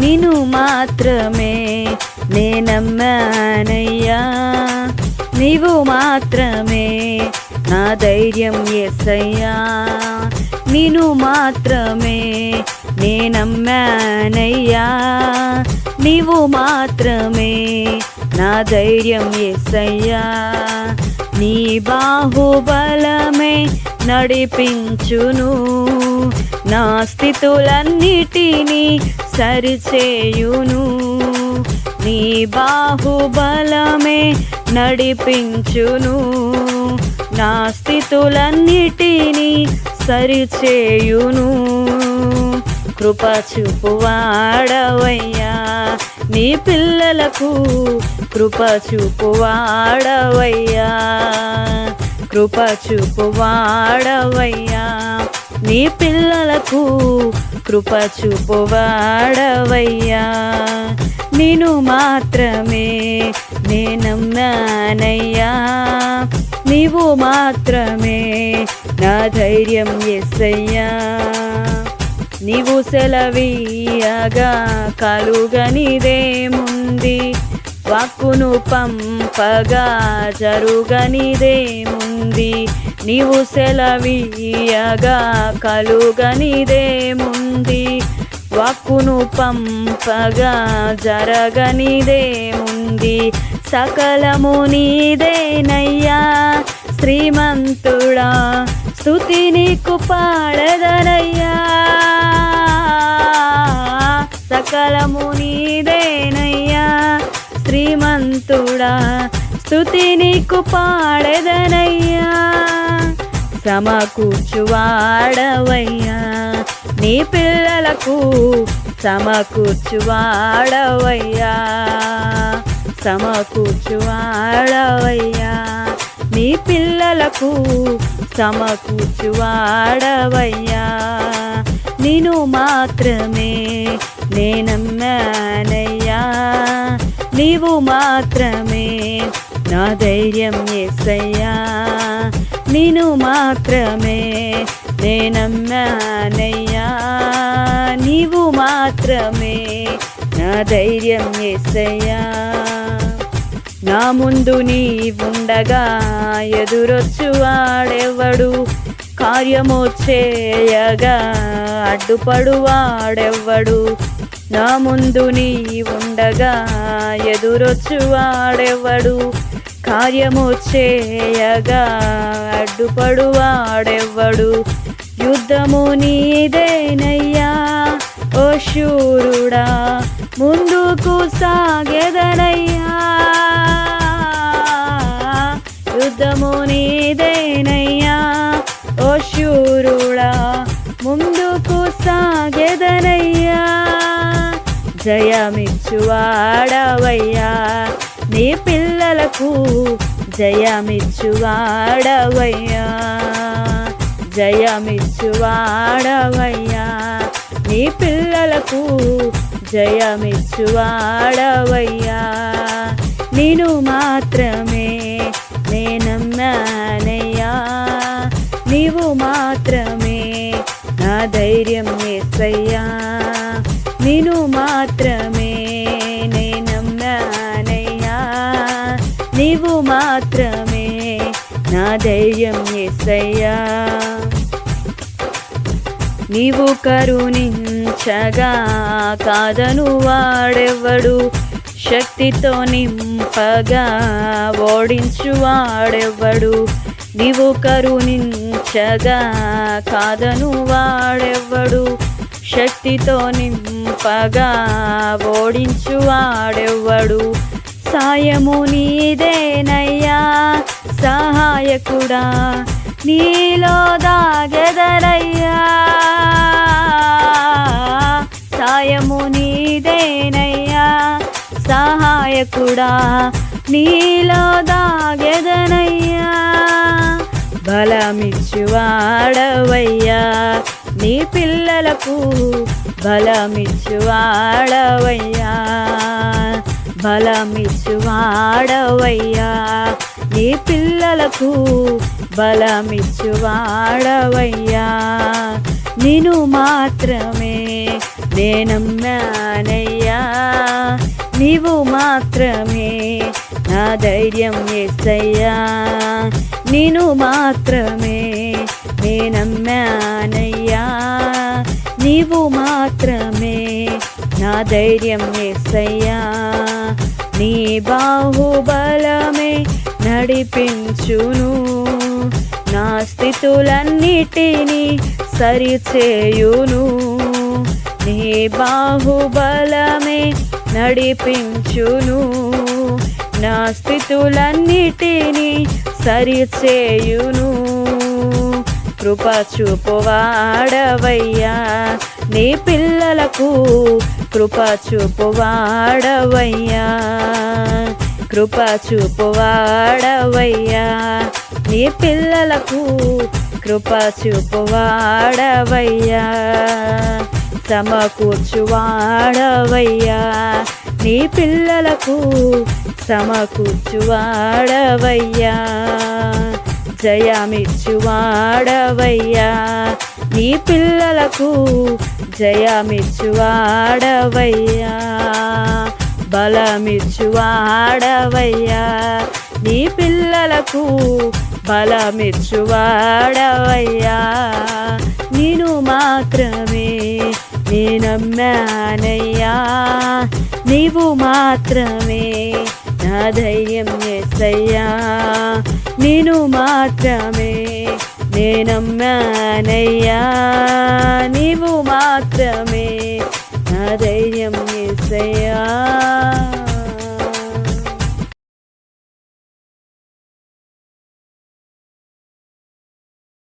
నిన్ను మాత్రమే నే నమ్మానయ్యా, నీవు మాత్రమే నా ధైర్యం యేసయ్యా, నిన్ను మాత్రమే నే నమ్మానయ్యా, నీవు మాత్రమే నా ధైర్యం యేసయ్యా. నీ బాహుబలమే నడిపించును, నా స్థితులన్నిటినీ సరిచేయును. నీ బాహుబలమే నడిపించును, నా స్థితులన్నిటినీ సరిచేయును. కృప చూపువాడవయ్యా, నీ పిల్లలకు కృప చూపువాడవయ్యా, కృప చూపువాడవయ్యా, నీ పిల్లలకు కృప చూపువాడవయ్యా. నిన్ను మాత్రమే నే నమ్మానయ్యా, నీవు మాత్రమే నా ధైర్యం యేసయ్యా. నీవు సెలవీయగా కలుగనిదేముంది, వాక్కును పంపగా జరుగనిదేముంది. నీవు సెలవీయగా కలుగనిదేముంది, వాక్కును పంపగా జరగనిదేముంది. సకలము నీదేనయ్యా శ్రీమంతుడా, స్తుతి నీకు పాడెదనయ్యా. సకలము నీదేనయ్యా శ్రీమంతుడా, స్తుతి నీకు పాడెదనయ్యా. సమకూర్చువాడవయ్యా, నీ పిల్లలకు సమకూర్చువాడవయ్యా, సమకూర్చువాడవయ్యా, నీ పిల్లలకు సమకూర్చువాడవయ్యా. నిన్ను మాత్రమే నే నమ్మానయ్యా, నీవు మాత్రమే నా ధైర్యం యేసయ్యా, నిన్ను మాత్రమే నే నమ్మానయ్యా, నీవు మాత్రమే నా ధైర్యం యేసయ్యా. నా ముందు నీవుండగా ఎదురొచ్చువాడెవ్వడు, కార్యము చేయగా అడ్డుపడువాడెవ్వడు. నా ముందు నీవుండగా ఎదురొచ్చువాడెవ్వడు, కార్యము చేయగా అడ్డుపడువాడెవ్వడు. యుద్ధము నీదేనయ్యా ఓ శూరుడా, ముందుకు సాగెదనయ్యా. యుద్ధము నీదేనయ్యా ఓ శూరుడా, ముందుకు సాగెదనయ్యా. జయమిచ్చువాడవయ్యా, నీ పిల్లలకు జయమిచ్చువాడవయ్యా, జయమిచ్చువాడవయ్యా, నీ పిల్లలకు జయమిచ్చువాడవయ్యా. నిన్ను మాత్రమే నే నమ్మానయ్యా, నీవు మాత్రమే నా ధైర్యం యేసయ్యా, నిన్ను మాత్రమే నే నమ్మానయ్యా, నీవు మాత్రమే నా ధైర్యం యేసయ్యా. నీవు కరుణించగా కాదను వాడెవ్వడు, శక్తితో నింపగా ఓడించువాడెవ్వడు. నీవు కరుణించగా కాదను వాడెవ్వడు, శక్తితో నింపగా ఓడించువాడెవ్వడు. సాయము నీదేనయ్యా సహాయకుడా, నీలో దాగెదరయ్యా. సాయము నీదేనయ్యా సహాయకుడా, నీలో దాగెదనయ్యా. బలమిచ్చువాడవయ్యా, నీ పిల్లలకు బలమిచ్చువాడవయ్యా, బలమిచ్చువాడవయ్యా, నీ పిల్లలకు బలమిచ్చువాడవయ్యా. నిన్ను మాత్రమే నేనమ్మానయ్యా నీవు మాత్రమే నా ధైర్యం యేసయ్యా నిన్ను మాత్రమే నేనమ్మానయ్యా నీవు మాత్రమే నా ధైర్యం యేసయ్యా నీ బాహుబలమే నడిపించును నా స్థితులన్నిటినీ సరిచేయును నీ బాహుబలమే నడిపించును నా స్థితులన్నిటినీ సరిచేయును కృప చూపువాడవయ్యా నీ పిల్లలకు కృప చూపువాడవయ్యా కృప చూపువాడవయ్యా నీ పిల్లలకు కృప చూపువాడవయ్యా సమకూర్చువాడవయ్యా నీ పిల్లలకు సమకూర్చువాడవయ్యా జయమిచ్చువాడవయ్యా నీ పిల్లలకు జయమిచ్చువాడవయ్యా బలమిచ్చువాడవయ్యా నీ పిల్లలకు బలమిచ్చువాడవయ్యా నిన్ను మాత్రమే నేనమ్మానయ్యా నీవు మాత్రమే నా ధైర్యం యేసయ్యా నిన్ను మాత్రమే నేనమ్మానయ్యా నీవు మాత్రమే నా ధైర్యం యేసయ్యా